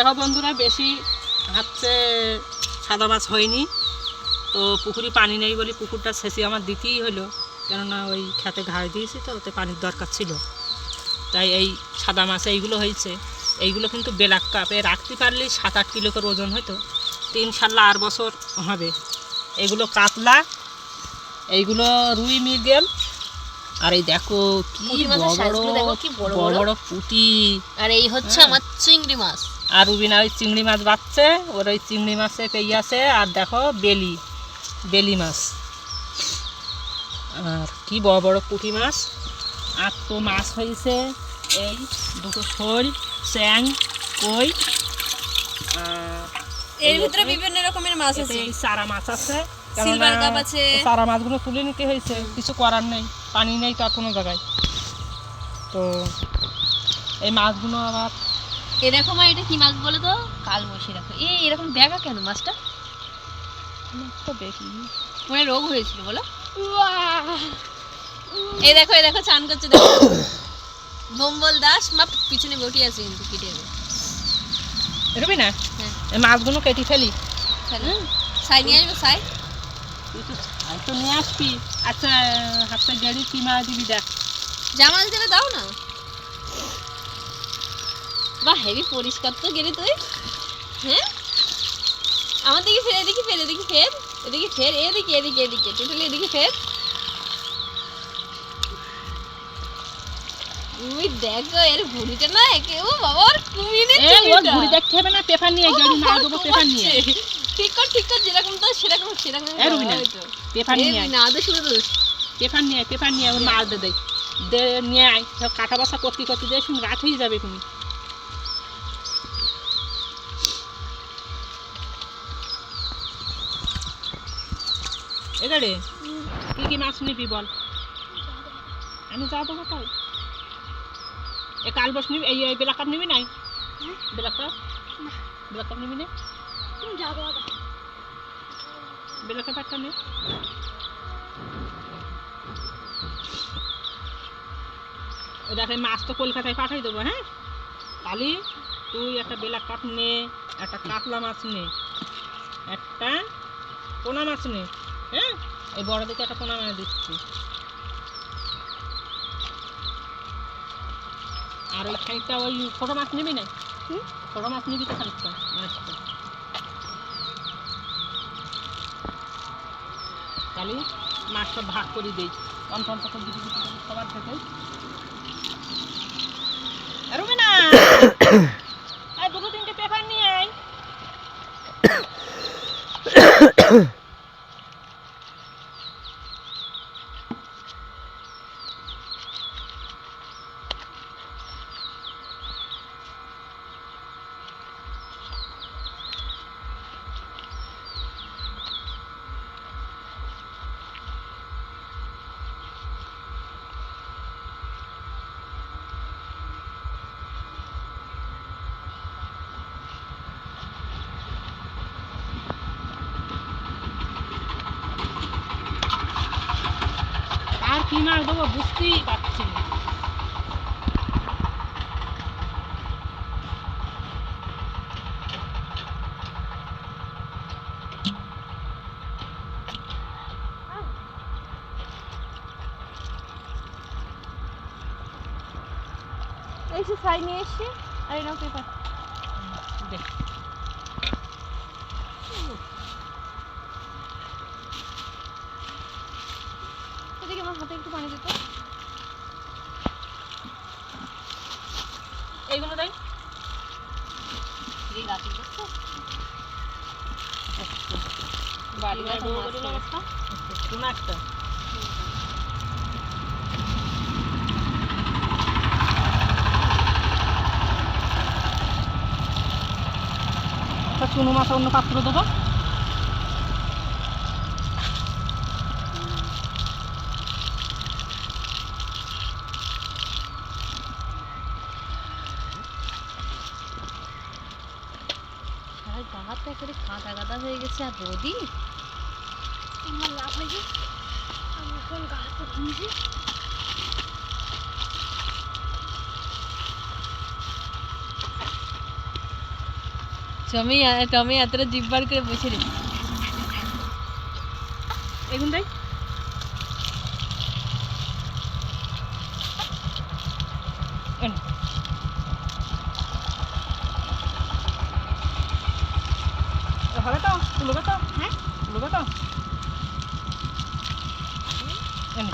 দেখো বন্ধুরা, বেশি হচ্ছে সাদা মাছ হয়নি, তো পুকুরে পানি নেই বলে পুকুরটা শেষে আমার দিতেই হলো, কেননা ওই খেতে ঘাস দিয়েছি তো ওতে পানির দরকার ছিল, তাই এই সাদা মাছ এইগুলো হয়েছে। এইগুলো কিন্তু ব্ল্যাক কাপে রাখতে পারলে 7-8 কিলো করে ওজন হয়তো, 3 বছর হবে। এগুলো কাতলা, এইগুলো রুই মৃগেল, আর এই দেখো কি বড় বড় পুঁটি, আর এই হচ্ছে আমার চিংড়ি মাছ। আর রুবিনা ওই চিংড়ি মাছ বাচ্ছে, ওর ওই চিংড়ি মাছে পেয়ে আছে। আর দেখো বেলি মাছ, আর কি বড় বড় পুঁটি মাছ। আর তো মাছ হয়েছে এই দুটো শোল, চ্যাং, কই, এর ভিতরে বিভিন্ন রকমের মাছ আছে। এই চারা মাছ আছে, সিলভার কাপ আছে। চারা মাছগুলো তুলে নিতে হয়েছে, কিছু করার নেই, পানি নেই তো আর কোনো জায়গায়। তো এই মাছগুলো আবার এরকম, আর এটা কি মাছ বলে তো? কালবসি। রাখো এরকম ব্যাগা কেন মাছটা? দেখি মনে রোগ হয়েছিল বলো। এই দেখো চান করছে, দেখো বোম্বল দাস মা পিছনে বসে আছে, কিন্তু কেটে দেবে এরবি না। এই মাছগুলো কেটে ফেলি। সাই নিয়ে আসবো, সাই তো নিয়ে আসবি। আচ্ছা হাতটা গেড়ি কি মাছ দিবি দেখ, জামা দিলে দাও না। বাহ, হেভি পরিষ্কার তো গেলি তুই। হ্যাঁ, আমার দিকে ফের, এদিকে ফের, এদিকে ফের, এদিকে ফের, এদিকে টোটালি এদিকে ফের। তুমি দেখো এর ভুড়িটা না, কেউ বাবা আর কমিয়ে দিচ্ছে। ওর ভুড়ি দেখতে হবে না, পেপার নিয়ে গেড়ি মাছ দেবো, পেপার নিয়ে ঠিক কর যেরকম তো সেরকম পেপার নিয়ে না দে, শুধু দোষ পেপার নিয়ে ওর মাছ দে নিয়ে আয়। কাটা বসা করতে দিয়ে শুন রাত হয়ে যাবে। তুমি এগারে কি মাছ নিবি বল, আমি যা দেবো তাই। এ কালবস নিবি, এই ব্ল্যাক কাপ নিবি নাই? ব্ল্যাক কাপ নিবি না? ব্ল্যাক কাপ একটা নে। দেখে মাছ তো কলকাতায় পাঠাই দেবো। হ্যাঁ, তাহলে তুই একটা ব্ল্যাক কাপ নে, একটা কাতলা মাছ নে, একটা পোনা মাছ নে। হ্যাঁ, এই বড় দিকে একটা পোনা মাছ দিচ্ছি। আর ওই খানিকটা ওই ছোটো মাছ নিবি না? ছোটো মাছ নিবি তো খানিকটা মাছটা, তাহলে মাছটা ভাগ করে দিই অন্ত করে দিবি সবার থেকে। রুবি না, দুটো তিনটে পেপার নিয়ে আয়। আর কি মাছ দেবো বুঝতেই পারছি না। এসে সাই নিয়ে এসছি, আর এই নাও পেপার। দেখ এদিকে আমার হাতে একটু পানি দিত। এইগুলো দেয় বাড়ি কোন একটা চুনো মাছ অন্য পাত্র দেবো। গাটা একেবারে কাদা হয়ে গেছে, আর রোদি আমার লাভ হয়েছে। আমি এখন গাটা ধুয়েছি। টমি এতটা জিভ বার করে বসে রে। এগুন দেয় হবে তো তুলবে তো হ্যাঁ তুলবে তো এনে